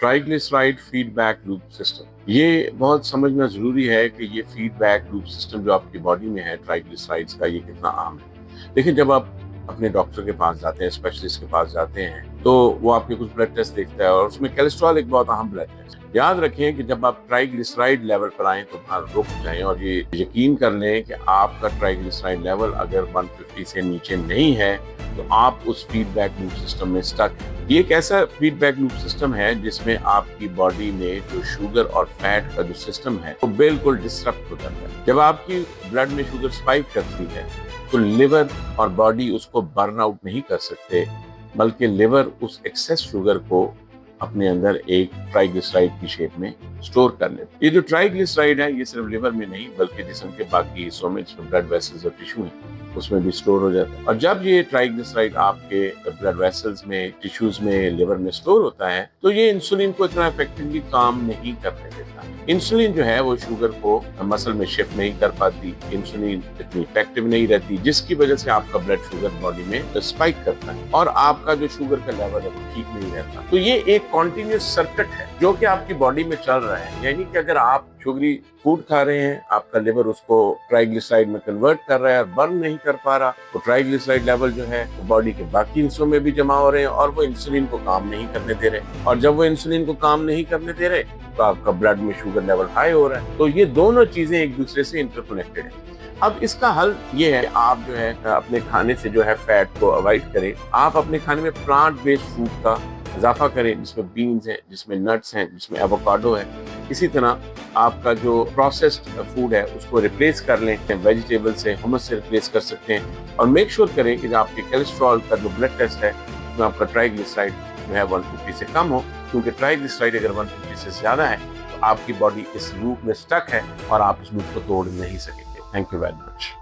Triglyceride feedback loop system, ये बहुत समझना जरूरी है कि ये फीडबैक लूप सिस्टम जो आपकी बॉडी में है ट्राइग्लिसराइड्स का, ये कितना आम है। देखिए, जब आप अपने डॉक्टर के पास जाते हैं, स्पेशलिस्ट के पास जाते हैं, तो वो आपके कुछ ब्लड टेस्ट देखता है और उसमें कोलेस्ट्रॉल एक बहुत अहम ब्लड टेस्ट। याद रखें कि जब आप ट्राइग्लिसराइड लेवल पर आए तो वहाँ रुक जाएं और ये यकीन कर लें कि आपका ट्राइग्लिसराइड लेवल अगर 150 से नीचे नहीं है तो आप उस फीडबैक लूप सिस्टम में स्टक है। ये एक ऐसा फीडबैक लूप सिस्टम है जिसमें आपकी बॉडी में जो शुगर और फैट का जो सिस्टम है वो बिल्कुल डिस्टर्ब हो जाता है। जब आपकी ब्लड में शुगर स्पाइक करती है तो लिवर और बॉडी उसको बर्न आउट नहीं कर सकते, बल्कि लिवर उस एक्सेस शुगर को अपने अंदर एक ट्राइग्लिसराइड की शेप में स्टोर कर लेते। ये जो ट्राइग्लिसराइड है ये सिर्फ लिवर में नहीं बल्कि जिस्म के बाकी हिस्सों में, जिसमें ब्लड वेसल्स और टिश्यू है, उसमें भी स्टोर हो जाता है। और जब ये ट्राइग्लिसराइड आपके ब्लड वेसल्स में, टिश्यूज में, लिवर में स्टोर होता है तो ये इंसुलिन को इतना इफेक्टिवली काम नहीं करने देता। इंसुलिन जो है वो शुगर को मसल में शिफ्ट नहीं कर पाती, इंसुलिन इतनी इफेक्टिव नहीं रहती, जिसकी वजह से आपका ब्लड शुगर बॉडी में स्पाइक करता है और आपका जो शुगर का लेवल है वो ठीक नहीं रहता। तो ये एक कॉन्टिन्यूस सर्किट है जो कि आपकी बॉडी में चल रहा है। यानी कि अगर आप शुगरी फूड खा रहे हैं, आपका लिवर उसको ट्राइग्लिसराइड में कन्वर्ट कर रहा है और बर्न नहीं कर पा रहा, तो ट्राइग्लिसराइड लेवल जो है वो बॉडी के बाकी हिस्सों में भी जमा हो रहे हैं और वो इंसुलिन को काम नहीं करने दे रहे। और जब वो इंसुलिन को काम नहीं करने दे रहे तो आपका ब्लड में शुगर लेवल हाई हो रहा है। तो ये दोनों चीजें एक दूसरे से इंटरकनेक्टेड है। अब इसका हल ये है, आप जो है अपने खाने से जो है फैट को अवॉइड करें। आप अपने खाने में प्लांट बेस्ड फूड का इजाफा करें, जिसमें बीन्स हैं, जिसमें नट्स हैं, जिसमें एवोकाडो है। इसी तरह आपका जो प्रोसेस्ड फूड है उसको रिप्लेस कर लें, वेजिटेबल से, हुमस से रिप्लेस कर सकते हैं। और मेक श्योर करें कि आपके कोलेस्ट्रॉल का जो ब्लड टेस्ट है उसमें आपका ट्राइग्लिसराइड जो है 150 से कम हो, क्योंकि ट्राइग्लिसराइड अगर 150 से ज्यादा है तो आपकी बॉडी इस लूप में स्टक है और आप इस लूप को तोड़ नहीं सकेंगे। Thank you very much.